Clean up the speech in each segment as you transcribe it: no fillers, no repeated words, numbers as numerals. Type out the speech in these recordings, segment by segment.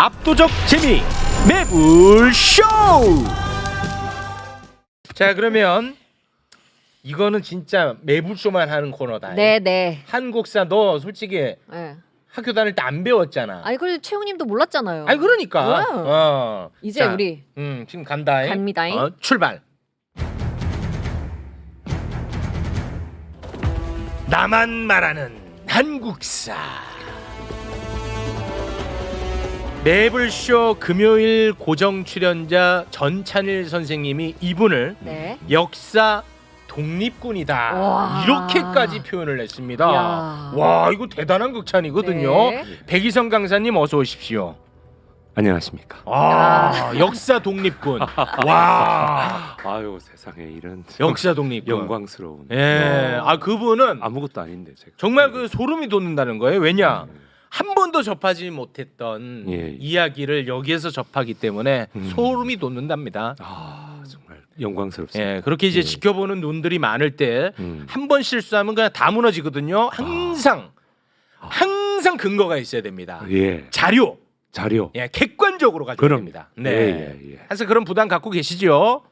압도적 재미 매불쇼. 자, 그러면 이거는 진짜 매불쇼만 하는 코너다. 네네. 한국사 너 솔직히 네. 학교 다닐 때 안 배웠잖아. 아니 그래도 최웅님도 몰랐잖아요. 아니 그러니까. 뭐야? 이제 자, 우리 지금 간다. 갑니다잉. 출발. 나만 말하는 한국사. 매불쇼 금요일 고정 출연자 전찬일 선생님이 이분을 네. 역사 독립군이다 와. 이렇게까지 표현을 했습니다. 이야. 와, 이거 대단한 극찬이거든요. 네. 백이성 강사님 어서 오십시오. 안녕하십니까. 역사 독립군. 와, 아유 세상에 이런 역사 독립군. 영광스러운. 예, 그분은 아무것도 아닌데 제가. 정말 그 소름이 돋는다는 거예요. 왜냐? 네. 한 번도 접하지 못했던 예. 이야기를 여기에서 접하기 때문에 소름이 돋는답니다. 아 정말 영광스럽습니다. 예, 그렇게 이제 예. 지켜보는 눈들이 많을 때 한 음. 번 실수하면 그냥 다 무너지거든요. 항상 근거가 있어야 됩니다. 예. 자료, 자료. 예, 객관적으로 가져야 그럼. 됩니다. 네, 예. 그래서 그런 부담 갖고 계시죠?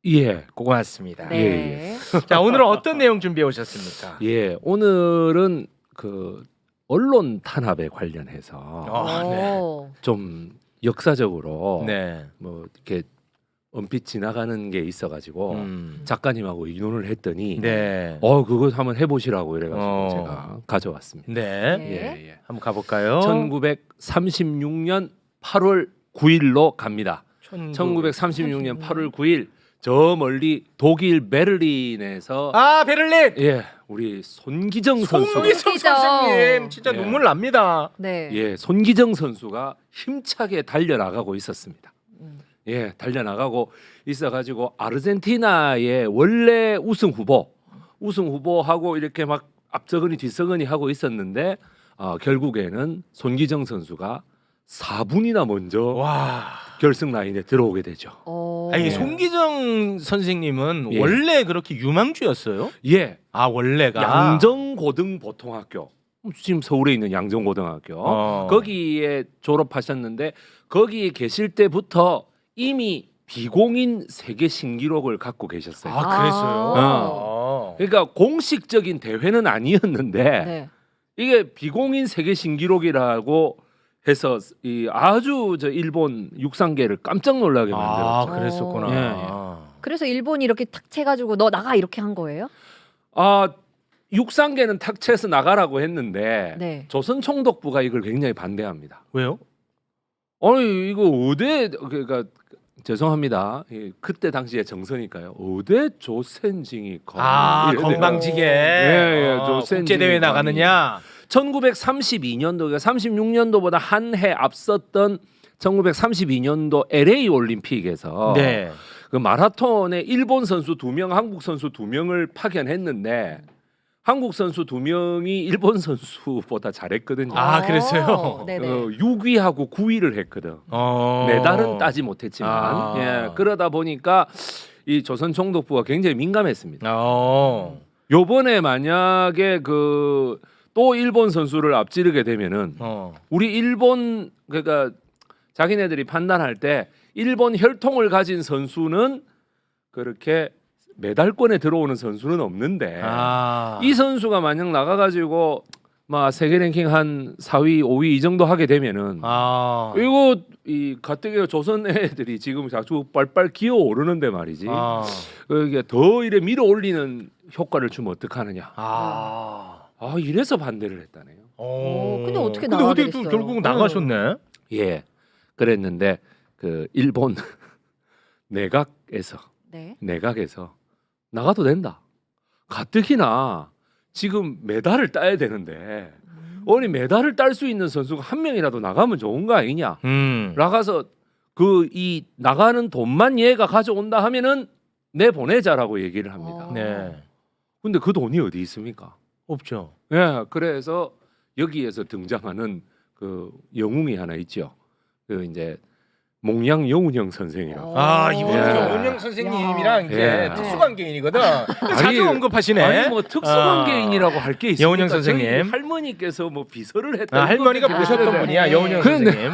예. 고맙습니다. 네. 자, 오늘은 어떤 내용 준비해 오셨습니까? 예. 오늘은 그 언론 탄압에 관련해서 네. 오. 좀 역사적으로 네. 뭐 이렇게 언뜻 지나가는 게 있어가지고 음. 작가님하고 의논을 했더니 네. 그거 한번 해보시라고 이래가지고 제가 가져왔습니다. 네. 네. 예. 한번 가볼까요? 1936년 8월 9일로 갑니다. 1936년 8월 9일 저 멀리 독일 베를린에서 베를린. 예 우리 손기정 선수가 송기정 선생님 진짜 예. 눈물 납니다. 네. 예 손기정 선수가 힘차게 달려나가고 있었습니다. 음. 예 달려나가고 있어가지고 아르헨티나의 원래 우승 후보하고 이렇게 막 앞서거니 뒤서거니 하고 있었는데 결국에는 손기정 선수가 4분이나 먼저 와. 결승 라인에 들어오게 되죠. 오. 아니 예. 송기정 선생님은 예. 원래 그렇게 유망주였어요? 예, 원래가 양정고등보통학교 지금 서울에 있는 양정고등학교 거기에 졸업하셨는데 거기에 계실 때부터 이미 비공인 세계 신기록을 갖고 계셨어요. 그랬어요. 그러니까 공식적인 대회는 아니었는데 네. 이게 비공인 세계 신기록이라고 해서 이 아주 저 일본 육상계를 깜짝 놀라게 만들었죠. 그랬었구나. 예, 그래서 일본이 이렇게 탁 채가지고 너 나가 이렇게 한 거예요? 육상계는 탁 채서 나가라고 했는데 네. 조선 총독부가 이걸 굉장히 반대합니다. 왜요? 아니 이거 어디 그러니까 죄송합니다. 그때 당시에 정서니까요. 어디 조센징이 건방지게 조센징이 국제 대회 나가느냐? 1932년도, 36년도보다 한 해 앞섰던 1932년도 LA 올림픽에서 네. 그 마라톤에 일본 선수 2명, 한국 선수 2명을 파견했는데 한국 선수 2명이 일본 선수보다 잘했거든요. 그랬어요? 네네. 6위하고 9위를 했거든. 메달은 따지 못했지만 예, 그러다 보니까 이 조선 총독부가 굉장히 민감했습니다. 요번에 만약에 또 일본 선수를 앞지르게 되면은 우리 일본 그러니까 자기네들이 판단할 때 일본 혈통을 가진 선수는 그렇게 메달권에 들어오는 선수는 없는데 이 선수가 만약 나가가지고 막 세계 랭킹 한 4위, 5위 이 정도 하게 되면은 이거 이 가뜩이나 조선 애들이 지금 자꾸 빨빨 기어 오르는데 말이지. 이게 더 이래 밀어 올리는 효과를 주면 어떡하느냐. 이래서 반대를 했다네요. 근데 어떻게 근데 어디 또 나가겠어요? 결국 나가셨네. 예, 그랬는데 그 일본 내각에서 네. 나가도 된다. 가뜩이나 지금 메달을 따야 되는데 아니 메달을 딸 수 있는 선수가 한 명이라도 나가면 좋은 거 아니냐? 나가서 이 나가는 돈만 얘가 가져온다 하면은 내 보내자라고 얘기를 합니다. 네. 근데 그 돈이 어디 있습니까? 없죠. 예, 그래서 여기에서 등장하는 그 영웅이 하나 있죠. 그 이제 몽양 여운형 선생이라고. 아 이분 예. 원영 선생님이랑 이제 예. 특수관계인이거든. 자주 언급하시네. 아니 뭐 특수관계인이라고 할 게 있습니까? 여운형 선생님. 저희 할머니께서 뭐 비서를 했다. 할머니가 이거 모셨던 그랬는데. 분이야 여운영 근데- 선생님.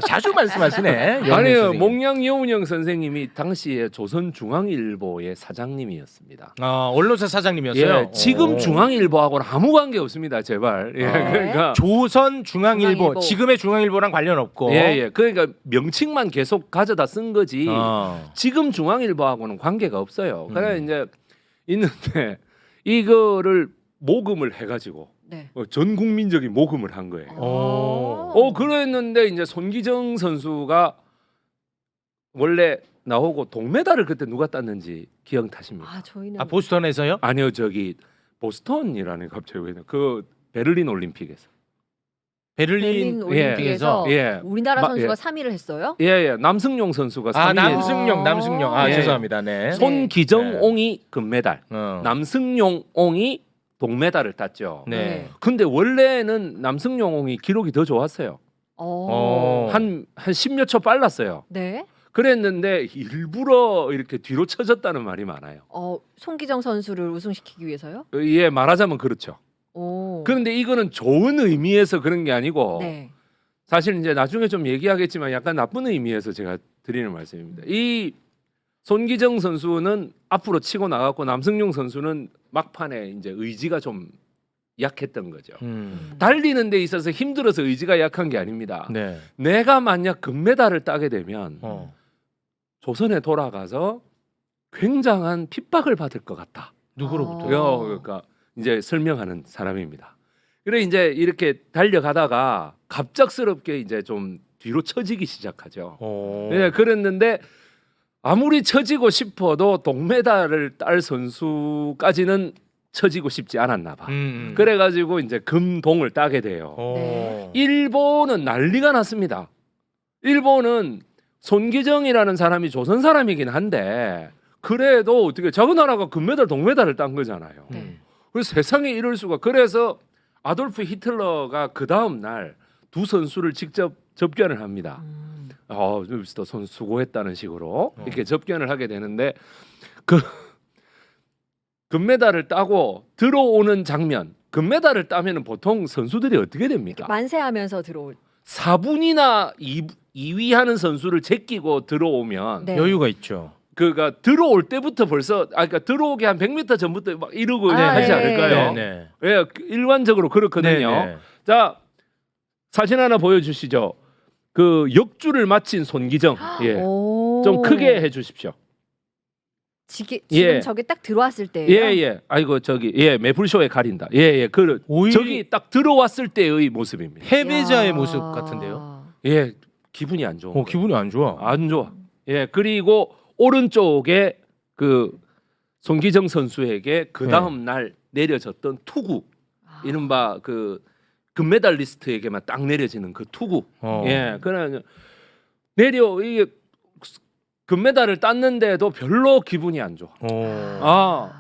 자주 말씀하시네. 여운영 아니요, 선생님. 몽양 여운형 선생님이 당시에 조선중앙일보의 사장님이었습니다. 언론사 사장님이었어요. 예, 지금 오. 중앙일보하고는 아무 관계 없습니다, 제발. 예, 네. 그러니까 조선 중앙일보. 중앙일보. 지금의 중앙일보랑 관련 없고. 예, 그러니까 명칭만 계속 가져다 쓴 거지. 어. 지금 중앙일보하고는 관계가 없어요. 그래 음. 이제 있는데 이거를 모금을 해가지고 네. 전 국민적인 모금을 한 거예요. 그랬는데 이제 손기정 선수가 원래 나오고 동메달을 그때 누가 땄는지 기억나십니까? 아 저희는 보스턴에서요? 아니요, 저기 보스턴이라는 갑자기 왜 그 베를린 올림픽에서. 베를린 베를린 올림픽에서 예. 우리나라 마- 선수가 예. 3위를 했어요. 예, 남승용 선수가 3위에 남승용. 예. 죄송합니다. 네. 손기정옹이 금메달, 어. 남승용옹이 동메달을 땄죠. 네. 근데 원래는 남승용옹이 기록이 더 좋았어요. 어. 한 10몇 초 빨랐어요. 네. 그랬는데 일부러 이렇게 뒤로 쳐졌다는 말이 많아요. 송기정 선수를 우승시키기 위해서요? 예, 말하자면 그렇죠. 오. 그런데 이거는 좋은 의미에서 그런 게 아니고 네. 사실 이제 나중에 좀 얘기하겠지만 약간 나쁜 의미에서 제가 드리는 말씀입니다. 이 손기정 선수는 앞으로 치고 나갔고 남승용 선수는 막판에 이제 의지가 좀 약했던 거죠. 달리는 데 있어서 힘들어서 의지가 약한 게 아닙니다. 네. 내가 만약 금메달을 따게 되면 어. 조선에 돌아가서 굉장한 핍박을 받을 것 같다. 누구로부터요? 그러니까 이제 설명하는 사람입니다. 그래 이제 이렇게 달려가다가 갑작스럽게 이제 좀 뒤로 처지기 시작하죠. 네, 그랬는데 아무리 처지고 싶어도 동메달을 딸 선수까지는 처지고 싶지 않았나 봐. 그래가지고 이제 금동을 따게 돼요. 네. 일본은 난리가 났습니다. 일본은 손기정이라는 사람이 조선 사람이긴 한데 그래도 어떻게 작은 나라가 금메달 동메달을 딴 거잖아요. 네. 그래서 세상에 이럴 수가. 그래서 아돌프 히틀러가 그 다음 날 두 선수를 직접 접견을 합니다. 미스터 선수 수고했다는 식으로 이렇게 접견을 하게 되는데 그 금메달을 따고 들어오는 장면. 금메달을 따면은 보통 선수들이 어떻게 됩니까? 만세하면서 들어올. 4분이나 2위 하는 선수를 제끼고 들어오면 네. 여유가 있죠. 그가 들어올 때부터 벌써 그러니까 들어오기 한 100m 전부터 막 이러고 하지 예, 않을까요? 네. 예, 일반적으로 그렇거든요. 네, 네. 자, 사진 하나 보여주시죠. 그 역주를 마친 손기정, 예, 오. 좀 크게 해주십시오. 지금 예. 저게 딱 들어왔을 때예요. 예, 예. 아이고 저기 매풀쇼에 가린다. 예, 예. 그 오히려- 저기 딱 들어왔을 때의 모습입니다. 패배자의 야. 모습 같은데요. 예, 기분이 안 좋은 거예요. 기분이 안 좋아. 안 좋아. 예, 그리고 오른쪽에 그 손기정 선수에게 그 다음 날 내려졌던 투구, 이른바 그 금메달리스트에게만 딱 내려지는 그 투구. 예, 그래 이게 금메달을 땄는데도 별로 기분이 안 좋아.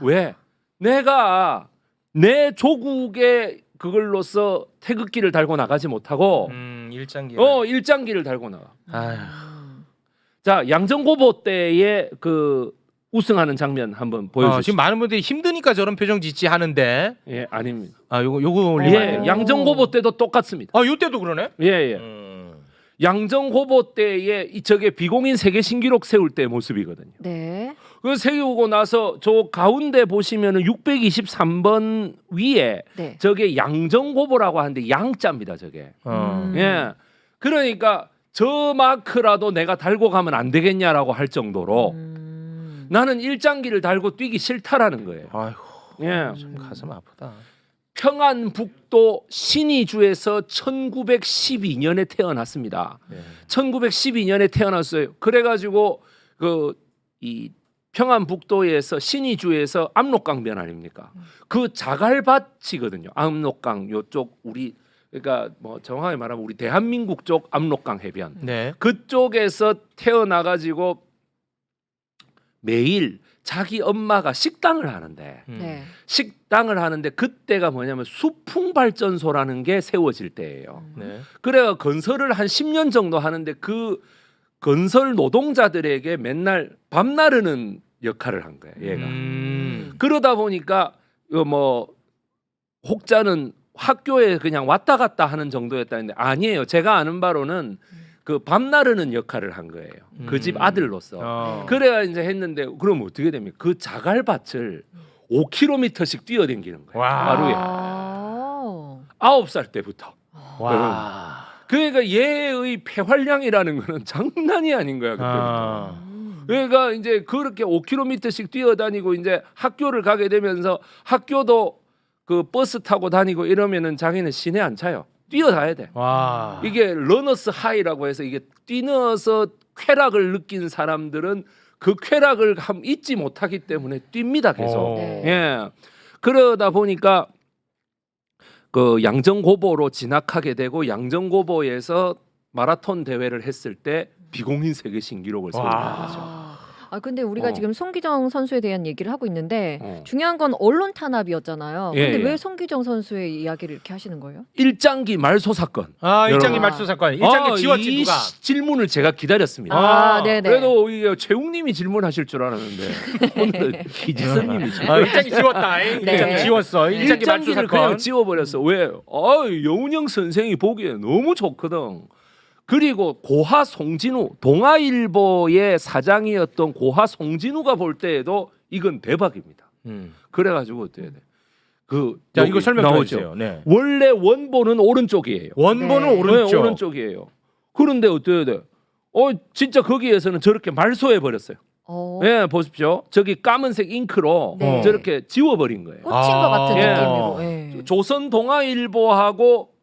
왜? 내가 내 조국의 그걸로서 태극기를 달고 나가지 못하고 일장기. 일장기를 달고 나가. 아휴. 자, 양정고보 때의 그 우승하는 장면 한번 보여주시죠. 지금 많은 분들이 힘드니까 저런 표정 짓지 하는데. 예, 아닙니다. 요거 예, 올리면. 양정고보 때도 똑같습니다. 요때도 그러네. 예, 예. 양정고보 때의 저게 비공인 세계 신기록 세울 때의 모습이거든요. 네. 그 세우고 나서 저 가운데 보시면은 623번 위에 네. 저게 양정고보라고 하는데 양자입니다, 저게. 예. 그러니까 저 마크라도 내가 달고 가면 안 되겠냐라고 할 정도로 나는 일장기를 달고 뛰기 싫다라는 거예요. 아이고. 예. 참 가슴 아프다. 평안북도 신의주에서 1912년에 태어났습니다. 네. 1912년에 태어났어요. 그래가지고 이 평안북도에서 신의주에서 압록강변 아닙니까? 그 자갈밭이거든요. 압록강 요쪽 우리 그러니까 뭐 정확하게 말하면 우리 대한민국 쪽 압록강 해변. 네. 그쪽에서 태어나가지고 매일 자기 엄마가 식당을 하는데 네. 식당을 하는데 그때가 뭐냐면 수풍발전소라는 게 세워질 때예요. 네. 그래가 건설을 한 10년 정도 하는데 그 건설 노동자들에게 맨날 밤 나르는 역할을 한 거야 얘가. 그러다 보니까 뭐 혹자는 학교에 그냥 왔다 갔다 하는 정도였다는데 아니에요. 제가 아는 바로는 그 밤 나르는 역할을 한 거예요. 그 집 아들로서. 그래야 이제 했는데 그럼 어떻게 됩니까? 그 자갈밭을 5km씩 뛰어댕기는 거예요. 하루에. 9살 때부터. 와. 그러니까 얘의 폐활량이라는 거는 장난이 아닌 거야 그때부터. 그러니까 이제 그렇게 5km씩 뛰어다니고 이제 학교를 가게 되면서 학교도 그 버스 타고 다니고 이러면은 자기는 시내 안 차요. 뛰어다야 돼. 와. 이게 러너스 하이라고 해서 이게 뛰어서 쾌락을 느낀 사람들은 그 쾌락을 잊지 못하기 때문에 뜁니다 계속. 네. 예. 그러다 보니까 그 양정고보로 진학하게 되고 양정고보에서 마라톤 대회를 했을 때 비공인 세계 신기록을 세우는 거죠. 근데 우리가 지금 송기정 선수에 대한 얘기를 하고 있는데 중요한 건 언론 탄압이었잖아요. 예, 근데 예. 왜 송기정 선수의 이야기를 이렇게 하시는 거예요? 일장기 말소 사건. 일장기 여러분. 말소 사건. 일장기 지웠지 이 누가? 질문을 제가 기다렸습니다. 네네. 그래도 이게 재웅님이 질문하실 줄 알았는데 오늘은 기지선님이 일장기 지웠다. 네. 일장기 지웠어. 일장기 말소 일장기를 사건. 그냥 지워버렸어. 왜? 여운형 선생이 보기에 너무 좋거든. 그리고 고하 송진우 동아일보의 사장이었던 고하 송진우가 볼 때에도 이건 대박입니다. 그래가지고 어떻게 돼? 자 이거 여기 설명 좀 나오죠. 해주세요. 네. 원래 원본은 오른쪽이에요. 원본은 네. 오른쪽. 네, 오른쪽이에요. 그런데 어떻게 돼? 진짜 거기에서는 저렇게 말소해 버렸어요. 예, 보십시오. 저기 까만색 잉크로 네. 저렇게 지워버린 거예요. 꽂힌 것 같은 예. 느낌으로. 예. 조선 동아일보하고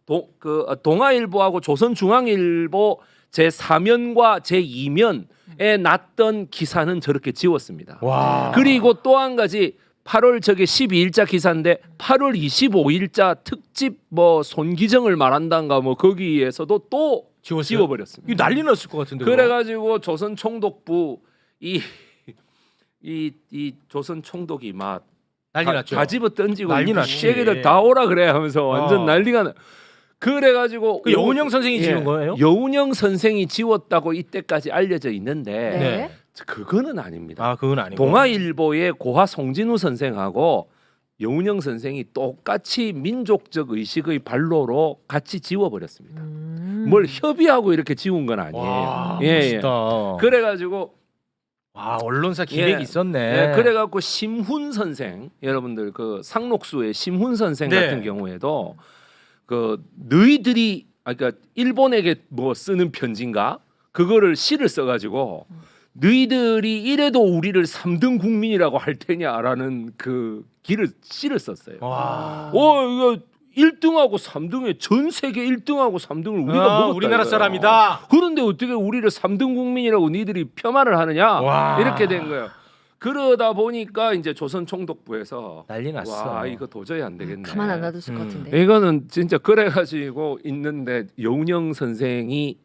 동아일보하고 조선중앙일보 제 4면과 제 2면에 났던 기사는 저렇게 지웠습니다. 와. 그리고 또 한 가지 8월 저게 12일자 기사인데 8월 25일자 특집 뭐 손기정을 말한다는가 뭐 거기에서도 또 지워버렸습니다. 이거 난리 났을 것 같은데. 그래가지고 조선 총독부 이 조선 총독이 막 난리 났죠. 다 집어 던지고 난리 이 났지. 새끼들 다 오라 그래 하면서 완전 난리가 나. 그래가지고 그 여운형 선생이 지운 거예요? 여운형 선생이 지웠다고 이때까지 알려져 있는데 네. 그거는 아닙니다. 그건 아니고. 동아일보의 고하 송진우 선생하고 여운형 선생이 똑같이 민족적 의식의 발로로 같이 지워버렸습니다. 뭘 협의하고 이렇게 지운 건 아니에요. 와, 예. 멋있다. 그래가지고 와 언론사 기획이 예. 있었네. 예, 그래갖고 심훈 선생 여러분들 그 상록수의 심훈 선생 네. 같은 경우에도 그 너희들이 그러니까 일본에게 뭐 쓰는 편지인가 그거를 시를 써가지고 너희들이 이래도 우리를 3등 국민이라고 할 테냐라는 그 시를 썼어요. 와. 이거 1등하고 3등에 전 세계 1등하고 3등을 우리가 먹었다. 우리나라 이거야. 사람이다. 그런데 어떻게 우리를 3등 국민이라고 니들이 폄하를 하느냐? 와. 이렇게 된 거예요. 그러다 보니까 이제 조선 총독부에서 난리 났어. 와 이거 도저히 안 되겠네. 가만 안 놔뒀을 것 같은데. 이거는 진짜 그래가지고 있는데 여운형 선생이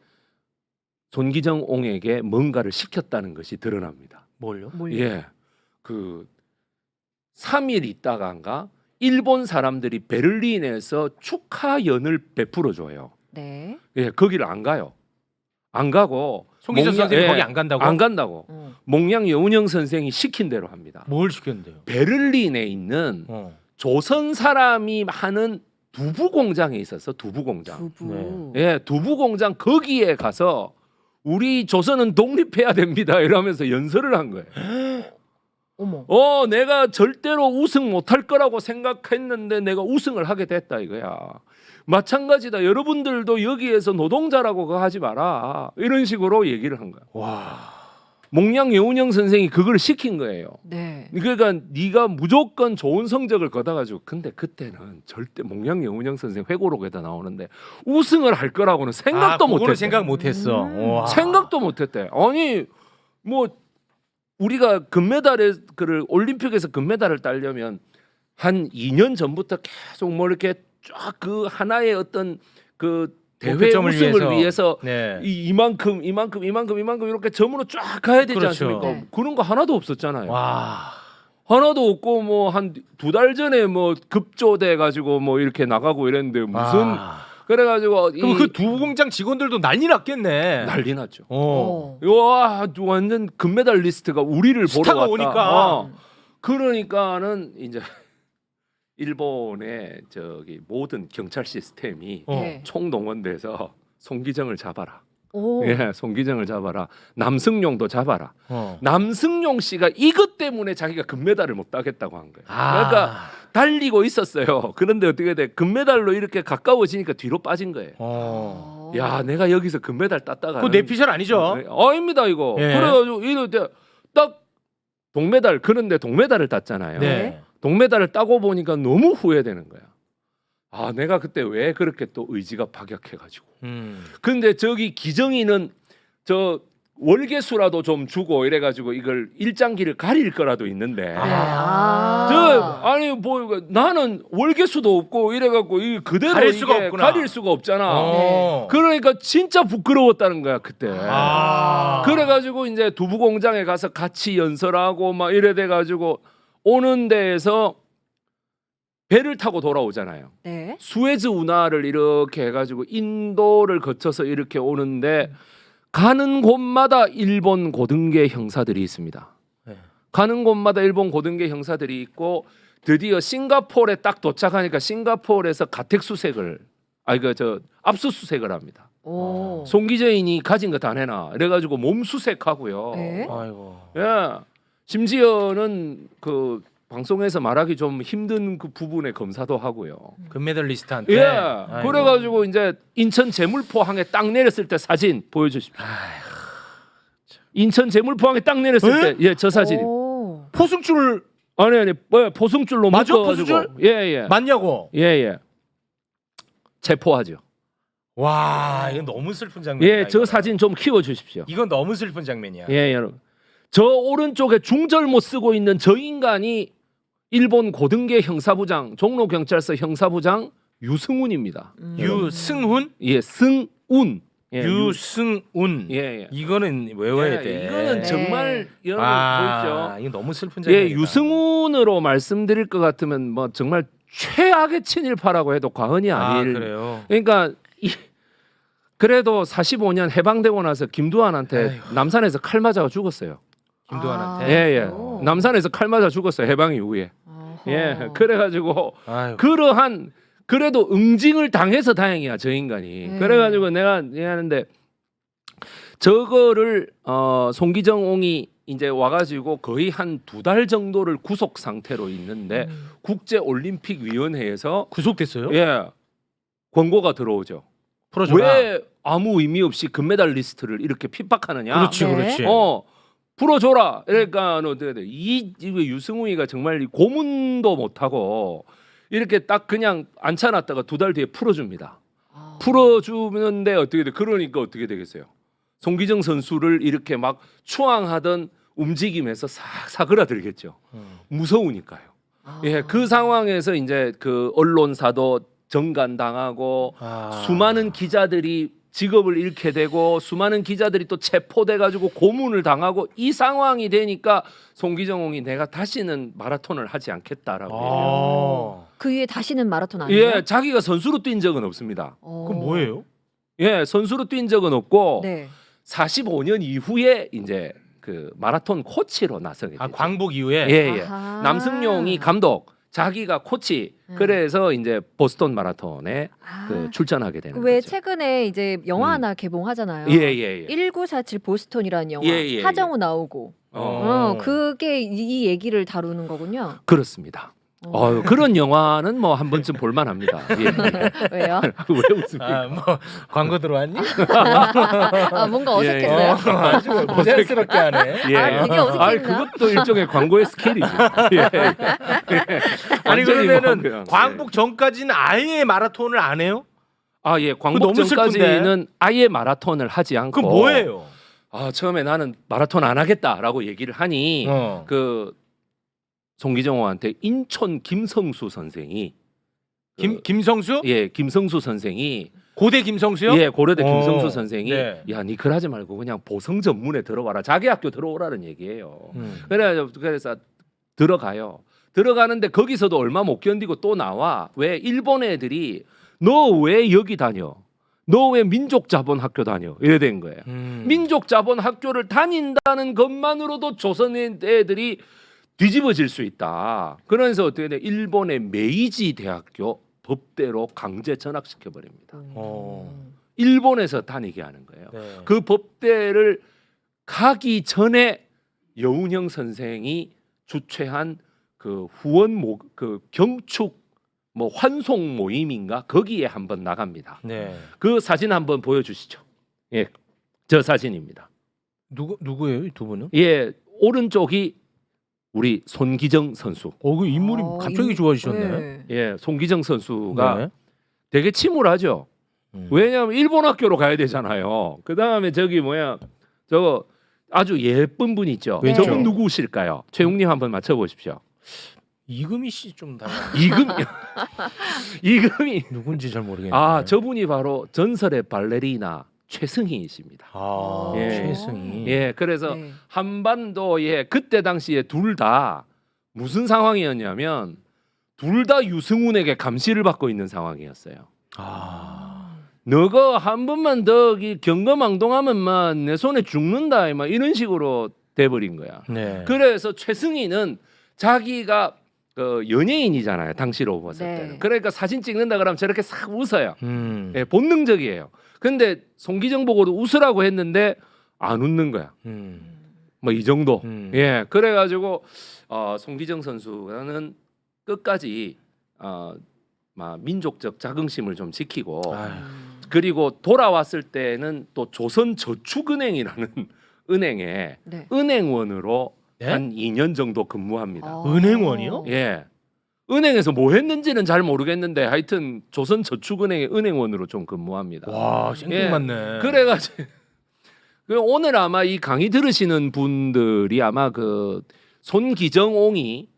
손기정 옹에게 뭔가를 시켰다는 것이 드러납니다. 뭘요? 예, 그 3일 있다간가 일본 사람들이 베를린에서 축하연을 베풀어 줘요. 네. 예, 거기를 안 가요. 안 가고 송기정 선생님 예, 거기 안 간다고? 안 간다고. 몽양 여운형 선생이 시킨 대로 합니다. 뭘 시켰는데요? 베를린에 있는 조선 사람이 하는 두부 공장에 있어서 두부 공장. 두부. 예, 두부 공장 거기에 가서 우리 조선은 독립해야 됩니다. 이러면서 연설을 한 거예요. 어머. 내가 절대로 우승 못할 거라고 생각했는데 내가 우승을 하게 됐다 이거야. 마찬가지다. 여러분들도 여기에서 노동자라고 그거 하지 마라. 이런 식으로 얘기를 한 거야. 와. 몽양 여운형 선생이 그걸 시킨 거예요. 네. 그러니까 네가 무조건 좋은 성적을 거둬가지고 근데 그때는 절대 몽양 여운형 선생 회고록에다 나오는데 우승을 할 거라고는 생각도 못했대. 생각 못했어. 와. 생각도 못했대. 아니 뭐 우리가 금메달에 그 올림픽에서 금메달을 따려면 한 2년 전부터 계속 뭐 이렇게 쫙 그 하나의 어떤 그 대회 목표점을 우승을 위해서 네. 이만큼 이렇게 점으로 쫙 가야 되지 그렇죠. 않습니까? 네. 그런 거 하나도 없었잖아요. 와. 하나도 없고 뭐 한 2달 전에 뭐 급조돼 가지고 뭐 이렇게 나가고 이랬는데 무슨 그래가지고 그럼 그 두 공장 직원들도 난리 났겠네. 난리 났죠. 어. 와 완전 금메달리스트가 우리를 보러 스타가 왔다. 오니까. 그러니까는 이제 일본의 저기 모든 경찰 시스템이 네. 총동원돼서 송기정을 잡아라. 오. 예, 송기정을 잡아라. 남승용도 잡아라. 어. 남승용 씨가 이것 때문에 자기가 금메달을 못 따겠다고 한 거예요. 아. 그러니까 달리고 있었어요. 그런데 어떻게 돼? 금메달로 이렇게 가까워지니까 뒤로 빠진 거예요. 어. 야, 내가 여기서 금메달 땄다가 그거 내피셜 아니죠? 아닙니다 이거. 예. 그래가지고 이럴 때딱 동메달 그런데 동메달을 땄잖아요. 네. 동메달을 따고 보니까 너무 후회되는 거야. 아, 내가 그때 왜 그렇게 또 의지가 박약해가지고. 근데 저기 기정이는 저 월계수라도 좀 주고 이래가지고 이걸 일장기를 가릴 거라도 있는데. 네. 아. 저 아니 뭐 나는 월계수도 없고 이래갖고 이 그대로 가릴 이게 수가 없구나. 가릴 수가 없잖아. 어. 그러니까 진짜 부끄러웠다는 거야 그때. 아. 그래가지고 이제 두부 공장에 가서 같이 연설하고 막 이래 돼가지고 오는 데에서 배를 타고 돌아오잖아요. 네. 수에즈 운하를 이렇게 해가지고 인도를 거쳐서 이렇게 오는데 가는 곳마다 일본 고등계 형사들이 있습니다. 네. 가는 곳마다 일본 고등계 형사들이 있고 드디어 싱가포르에 딱 도착하니까 싱가포르에서 가택수색을 압수수색을 합니다. 오. 송기재인이 가진 거 다 내놔. 그래가지고 몸 수색하고요. 네. 아이고. 예. 심지어는 그 방송에서 말하기 좀 힘든 그 부분의 검사도 하고요. 금메달리스트한테. 예. 아이고. 그래가지고 이제 인천 제물포항에 딱 내렸을 때 사진 보여주십시오. 인천 제물포항에 딱 내렸을 때, 예, 저 사진. 오. 포승줄 아니 포승줄로 맞아, 묶어가지고. 포승줄? 예. 맞냐고. 예. 체포하죠. 와, 이건 너무 슬픈 장면이야. 예, 저 이거는. 사진 좀 키워주십시오. 이건 너무 슬픈 장면이야. 예, 여러분. 저 오른쪽에 중절모 쓰고 있는 저 인간이 일본 고등계 형사부장, 종로경찰서 형사부장 유승훈입니다. 유승훈? 예, 승운. 예, 유승운. 예. 이거는 외워야 돼. 이거는 네. 정말 여러분 아, 보십시오. 이거 너무 슬픈 장면이다. 예, 유승훈으로 말씀드릴 것 같으면 뭐 정말 최악의 친일파라고 해도 과언이 아닐. 그래요. 그러니까 그래도 45년 해방되고 나서 김두한한테 아이고. 남산에서 칼 맞아 죽었어요. 김두한한테. 예. 오. 남산에서 칼 맞아 죽었어요. 해방 이후에. 어허. 예. 그래가지고 아이고. 그러한 그래도 응징을 당해서 다행이야 저 인간이. 그래가지고 내가 얘기하는데 저거를 송기정옹이 이제 와가지고 거의 한 2달 정도를 구속 상태로 있는데 국제올림픽위원회에서 구속됐어요? 예 광고가 들어오죠. 풀어줘라. 왜 아무 의미 없이 금메달 리스트를 이렇게 핍박하느냐? 그렇지, 네. 그렇지. 풀어줘라. 그러니까 어떻게 돼? 이 유승우이가 정말 고문도 못하고 이렇게 딱 그냥 앉혀놨다가 2달 뒤에 풀어줍니다. 아. 풀어주는데 어떻게 돼? 그러니까 어떻게 되겠어요? 송기정 선수를 이렇게 막 추앙하던 움직임에서 싹 사그라들겠죠. 무서우니까요. 아. 예, 그 상황에서 이제 그 언론사도 정간당하고 수많은 기자들이 직업을 잃게 되고 수많은 기자들이 또 체포돼 가지고 고문을 당하고 이 상황이 되니까 송기정옹이 내가 다시는 마라톤을 하지 않겠다라고 얘기해요. 그 이후에 다시는 마라톤 아니에요? 예, 자기가 선수로 뛴 적은 없습니다. 그럼 뭐예요? 예, 선수로 뛴 적은 없고 네. 45년 이후에 이제 그 마라톤 코치로 나서게 되죠. 광복 이후에. 예. 아하. 남승용이 감독, 자기가 코치. 그래서 이제 보스턴 마라톤에 아. 그 출전하게 되는 왜 거죠. 최근에 이제 영화 하나 개봉하잖아요. 예. 1947 보스턴이라는 영화. 예. 하정우 나오고. 그게 이 얘기를 다루는 거군요. 그렇습니다. 그런 영화는 뭐 한 번쯤 볼만합니다. 예. 왜요? 왜 웃습니까? 아, 뭐 광고 들어왔니? 아, 뭔가 어색했어요. 아주 고생스럽게 하네. 예. 아, 되게 어색했나? 그것도 일종의 광고의 스킬이죠. 예. 아니 완전히 그러면은 그냥, 광복 전까지는 아예 마라톤을 안 해요? 예, 광복 너무 전까지는 아예 마라톤을 하지 않고. 그럼 뭐예요? 처음에 나는 마라톤 안 하겠다라고 얘기를 하니 그 송기정호한테 인천 김성수 선생이 김성수? 예, 김성수 선생이 고대 김성수요? 예, 고려대 김성수 선생이 네. 야, 니 그러지 말고 그냥 보성 전문에 들어가라. 자기 학교 들어오라는 얘기예요. 그래서 들어가요. 들어가는데 거기서도 얼마 못 견디고 또 나와. 왜 일본 애들이 너 왜 여기 다녀? 너 왜 민족자본학교 다녀? 이래 된 거예요. 민족자본학교를 다닌다는 것만으로도 조선 애들이 뒤집어질 수 있다. 그러면서 어떻게 돼? 일본의 메이지 대학교 법대로 강제 전학시켜 버립니다. 일본에서 다니게 하는 거예요. 네. 그 법대를 가기 전에 여운형 선생이 주최한 그 후원 그 경축 뭐 환송 모임인가 거기에 한번 나갑니다. 네. 그 사진 한번 보여주시죠. 예, 저 사진입니다. 누구예요, 이 두 분은? 예, 오른쪽이 우리 손기정 선수. 그 인물이 갑자기 좋아지셨네. 네. 예, 손기정 선수가 네. 되게 침울하죠. 왜냐하면 일본 학교로 가야 되잖아요. 그 다음에 저기 뭐야, 저거 아주 예쁜 분 있죠. 왼쪽. 저분 누구실까요? 최웅님 한번 맞춰보십시오. 이금희 씨 좀 닮아. 이금이 누군지 잘 모르겠는데. 아, 저분이 바로 전설의 발레리나 최승희이십니다. 예. 최승희. 예, 그래서 네. 한반도에 그때 당시에 둘 다 무슨 상황이었냐면 둘 다 유승훈에게 감시를 받고 있는 상황이었어요. 너가 한 번만 더 경거망동하면만 내 손에 죽는다, 막 이런 식으로 돼버린 거야. 네. 그래서 최승희는 자기가 그 연예인이잖아요, 당시로 봤을 네. 때는. 그러니까 사진 찍는다 그러면 저렇게 싹 웃어요. 음. 예, 본능적이에요. 근데 송기정 보고도 웃으라고 했는데 안 웃는 거야. 뭐 이 정도. 예, 그래가지고 송기정 선수는 끝까지 막 민족적 자긍심을 좀 지키고 그리고 돌아왔을 때는 또 조선저축은행이라는 은행에 네. 은행원으로 네? 한 2년 정도 근무합니다. 은행원이요? 예. 은행에서 뭐 했는지는 잘 모르겠는데 하여튼 조선저축은행의 은행원으로 좀 근무합니다. 와, 생뚱맞네. 예. 그래가지고 오늘 아마 이 강의 들으시는 분들이 아마 그 손기정옹이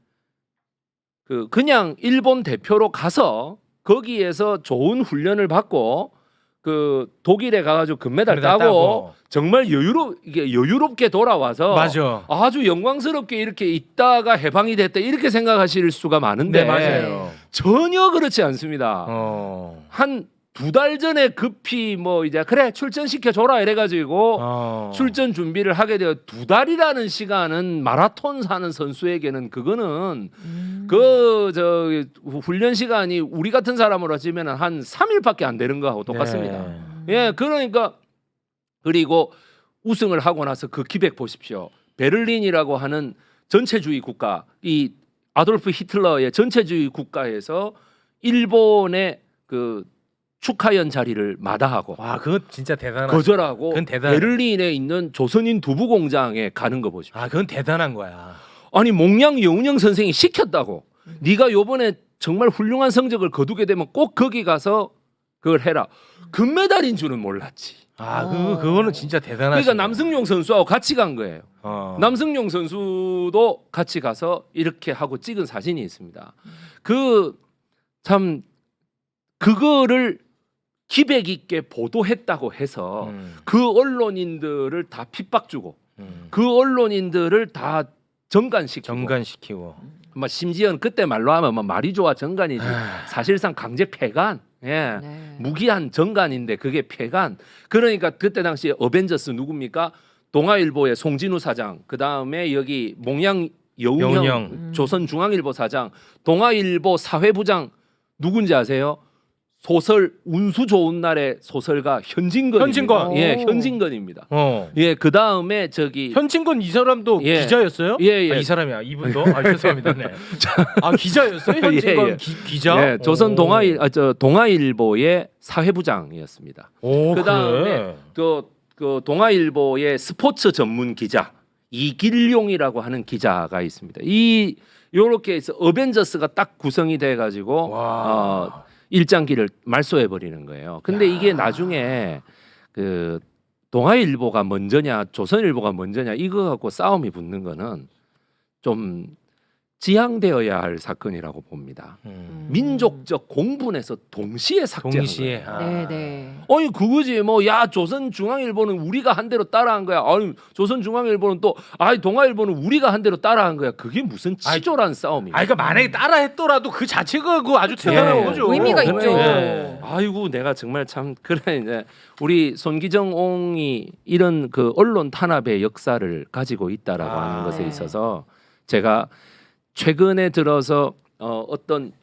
그냥 일본 대표로 가서 거기에서 좋은 훈련을 받고 그 독일에 가가지고 금메달 따고 정말 여유롭게 돌아와서 맞아. 아주 영광스럽게 이렇게 있다가 해방이 됐다 이렇게 생각하실 수가 많은데 네, 맞아요. 전혀 그렇지 않습니다. 한 2달 전에 급히 뭐 이제 그래 출전시켜 줘라 이래가지고 출전 준비를 하게 되어 2달이라는 시간은 마라톤 사는 선수에게는 그거는 저 훈련 시간이 우리 같은 사람으로 치면 한 3일밖에 안 되는 거하고 똑같습니다. 네. 예, 그러니까 그리고 우승을 하고 나서 그 기백 보십시오. 베를린이라고 하는 전체주의 국가, 이 아돌프 히틀러의 전체주의 국가에서 일본의 그 축하연 자리를 마다하고 와, 그거 진짜 대단한. 거절하고 그건 대단해. 베를린에 있는 조선인 두부 공장에 가는 거 보십시오. 그건 대단한 거야. 아니 몽양 여운형 선생이 시켰다고. 네가 요번에 정말 훌륭한 성적을 거두게 되면 꼭 거기 가서 그걸 해라. 금메달인 줄은 몰랐지. 그거는 진짜 대단하다. 그러니까 남승용 선수하고 같이 간 거예요. 남승용 선수도 같이 가서 이렇게 하고 찍은 사진이 있습니다. 그 참 그거를 기백 있게 보도했다고 해서 그 언론인들을 다 핍박 주고 그 언론인들을 다 정관시키고 막 심지어는 그때 말로 하면 막 말이 좋아 정관이지 사실상 강제 폐간. 예. 네. 무기한 정관인데 그게 폐간. 그러니까 그때 당시에 어벤져스 누굽니까? 동아일보의 송진우 사장, 그 다음에 여기 몽양 여운형 조선중앙일보 사장, 동아일보 사회부장 누군지 아세요? 소설 운수 좋은 날의 소설가 현진건. 예, 현진건입니다. 예, 그 다음에 저기 현진건 이 사람도 예. 기자였어요? 예. 이 사람이야. 이분도. 죄송합니다. 네. 기자였어요? 현진건 예. 기자? 예, 조선 동아일보의 사회부장이었습니다. 그 다음에 그 동아일보의 스포츠 전문 기자 이길용이라고 하는 기자가 있습니다. 요렇게 해서 어벤져스가 딱 구성이 돼가지고 일장기를 말소해 버리는 거예요. 근데 이게 나중에 그 동아일보가 먼저냐 조선일보가 먼저냐 이거 갖고 싸움이 붙는 거는 좀 지양되어야 할 사건이라고 봅니다. 민족적 공분에서 동시에 삭제한 동시에. 거예요. 네네. 아니 그거지 뭐 야 조선중앙일보는 우리가 한 대로 따라한 거야. 아니 조선중앙일보는 또 동아일보는 우리가 한 대로 따라한 거야. 그게 무슨 치졸한 싸움이야. 그러니까 만약에 따라했더라도 그 자체가 그 아주 대단한 예. 거죠. 의미가 그래, 있죠. 예. 아이고 내가 정말 참 그래 이제 우리 손기정옹이 이런 그 언론 탄압의 역사를 가지고 있다라고 하는 것에 네. 있어서 제가 최근에 들어서 어떤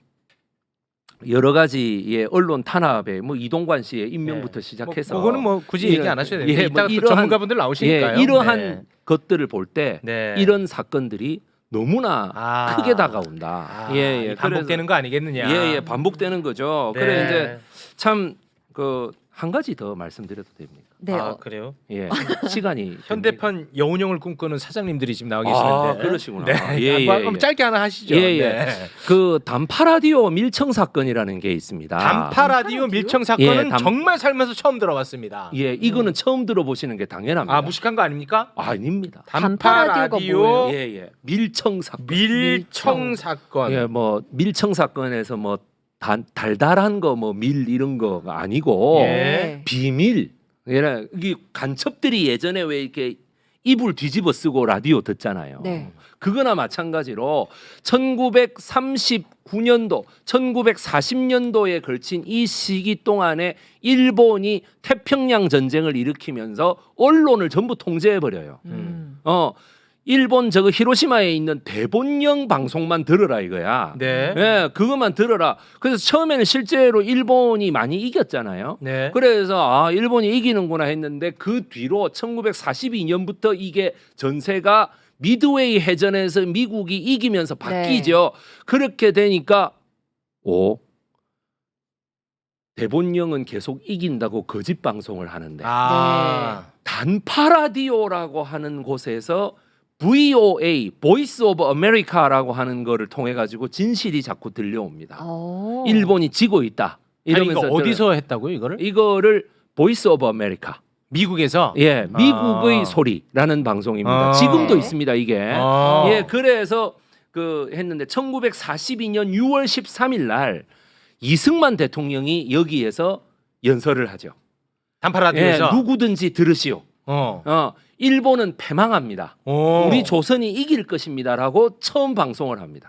여러 가지의 언론 탄압에 뭐 이동관 씨의 임명부터 시작해서 그거는 뭐 굳이 얘기 안 하셔야 돼요. 예, 이따가 뭐 또 전문가분들 나오시니까요. 예, 이러한 네. 것들을 볼 때 네. 이런 사건들이 너무나 크게 다가온다. 예, 반복되는 거 아니겠느냐. 예, 반복되는 거죠. 네. 그래 이제 참 그 한 가지 더 말씀드려도 됩니까? 네. 그래요? 예, 시간이 현대판 여운형을 꿈꾸는 사장님들이 지금 나와 아, 계시는데. 그러시구나. 네. 예, 한번 예. 짧게 하나 하시죠. 예, 예. 네. 그 단파 라디오 밀청 사건이라는 게 있습니다. 단파 라디오 밀청 사건은 예, 정말 살면서 처음 들어봤습니다. 예, 이거는 처음 들어보시는 게 당연합니다. 무식한 거 아닙니까? 아닙니다. 단파 라디오가 라디오 뭐예요? 예, 예. 밀청 사건. 밀청 사건. 예, 뭐 밀청 사건에서 뭐 달달한 거 뭐 밀 이런 거가 아니고 예. 비밀. 예, 이 간첩들이 예전에 왜 이렇게 이불 뒤집어 쓰고 라디오 듣잖아요. 네. 그거나 마찬가지로 1939년도, 1940년도에 걸친 이 시기 동안에 일본이 태평양 전쟁을 일으키면서 언론을 전부 통제해 버려요. 일본 저거 히로시마에 있는 대본령 방송만 들으라 이거야. 네. 예, 그것만 들어라. 그래서 처음에는 실제로 일본이 많이 이겼잖아요. 네. 그래서 일본이 이기는구나 했는데 그 뒤로 1942년부터 이게 전세가 미드웨이 해전에서 미국이 이기면서 바뀌죠. 그렇게 되니까 대본령은 계속 이긴다고 거짓 방송을 하는데 단파 라디오라고 하는 곳에서 VOA, Voice of America라고 하는 거를 통해 가지고 진실이 자꾸 들려옵니다. 일본이 지고 있다. 이러면서 이거 어디서 했다고요, 이거를? 이거를 Voice of America. 미국에서? 예, 미국의 소리라는 방송입니다. 지금도 있습니다, 이게. 예, 그래서 그 했는데 1942년 6월 13일 날 이승만 대통령이 여기에서 연설을 하죠. 단파 라디오에서 예, 누구든지 들으시오. 일본은 패망합니다. 우리 조선이 이길 것입니다라고 처음 방송을 합니다.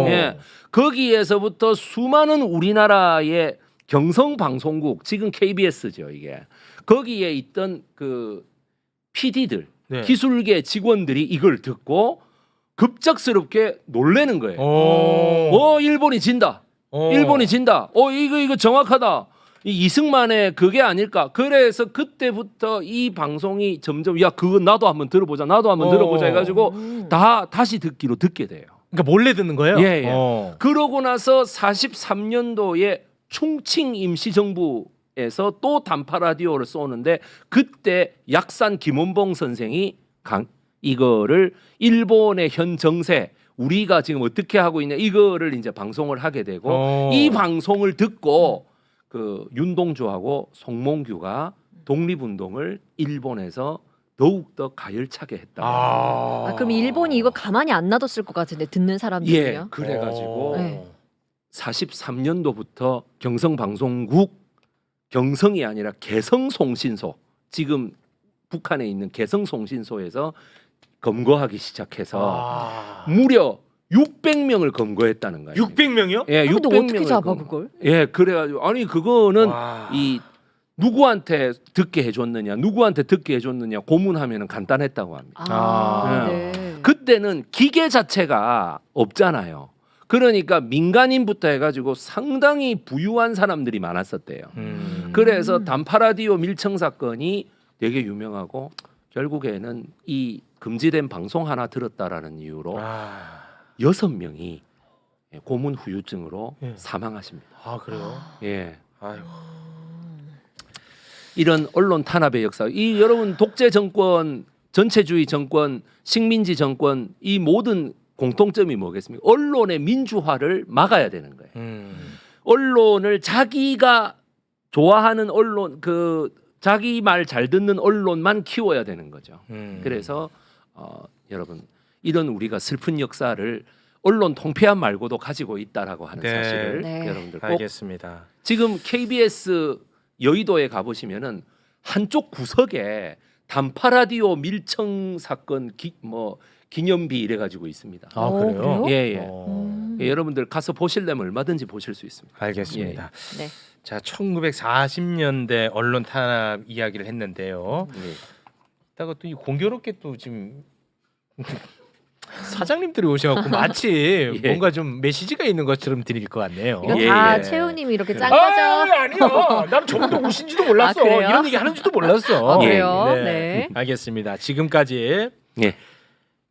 예, 거기에서부터 수많은 우리나라의 경성 방송국, 지금 KBS죠 이게. 거기에 있던 그 PD들, 네. 기술계 직원들이 이걸 듣고 급작스럽게 놀라는 거예요. 일본이 진다. 일본이 진다. 이거 정확하다. 이승만의 그게 아닐까. 그래서 그때부터 이 방송이 점점 야 그거 나도 한번 들어보자. 나도 한번 들어보자 해가지고 다시 듣기로 듣게 돼요. 그러니까 몰래 듣는 거예요? 예, 예. 그러고 나서 43년도에 충칭 임시정부에서 또 단파 라디오를 쏘는데 그때 약산 김원봉 선생이 이거를 일본의 현 정세 우리가 지금 어떻게 하고 있냐 이거를 이제 방송을 하게 되고 이 방송을 듣고 그 윤동주하고 송몽규가 독립운동을 일본에서 더욱더 가열차게 했다. 그럼 일본이 이거 가만히 안 놔뒀을 것 같은데 듣는 사람들이요? 예, 그래가지고 네. 43년도부터 경성방송국 경성이 아니라 개성송신소 지금 북한에 있는 개성송신소에서 검거하기 시작해서 무려 600명을 검거했다는 거예요. 600명이요? 예, 근데 600명을 어떻게 잡아 그걸? 예, 그래가지고 아니 그거는 이 누구한테 듣게 해줬느냐, 누구한테 듣게 해줬느냐 고문하면은 간단했다고 합니다. 네. 그때는 기계 자체가 없잖아요. 그러니까 민간인부터 해가지고 상당히 부유한 사람들이 많았었대요. 그래서 단파 라디오 밀청 사건이 되게 유명하고 결국에는 이 금지된 방송 하나 들었다라는 이유로 6명이 고문 후유증으로 사망하십니다. 그래요? 예. 아이고. 이런 언론 탄압의 역사, 이 여러분 독재 정권, 전체주의 정권, 식민지 정권 이 모든 공통점이 뭐겠습니까? 언론의 민주화를 막아야 되는 거예요. 언론을 자기가 좋아하는 언론, 그 자기 말 잘 듣는 언론만 키워야 되는 거죠. 그래서 여러분 이런 우리가 슬픈 역사를 언론 통폐합 말고도 가지고 있다라고 하는 네. 사실을 네. 여러분들 꼭 알겠습니다. 지금 KBS 여의도에 가보시면은 한쪽 구석에 단파 라디오 밀청 사건 기념비 이래 가지고 있습니다. 아 그래요? 그래요? 예, 예. 예, 여러분들 가서 보시려면 얼마든지 보실 수 있습니다. 알겠습니다. 네. 자, 1940년대 언론 탄압 이야기를 했는데요. 예. 이따가 또 이 공교롭게 또 지금 사장님들이 오셔갖고 마치 예. 뭔가 좀 메시지가 있는 것처럼 들릴 것 같네요. 이거 예, 다 예. 최우님이 이렇게 짠 아, 거죠? 아니야. 나는 저분도 오신지도 몰랐어. 아, 그래요? 이런 얘기 하는지도 몰랐어. 아, 그래요? 네. 네. 알겠습니다. 지금까지 예.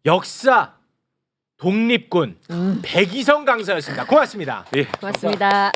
역사 독립군 백이성 강사였습니다. 고맙습니다. 예. 고맙습니다.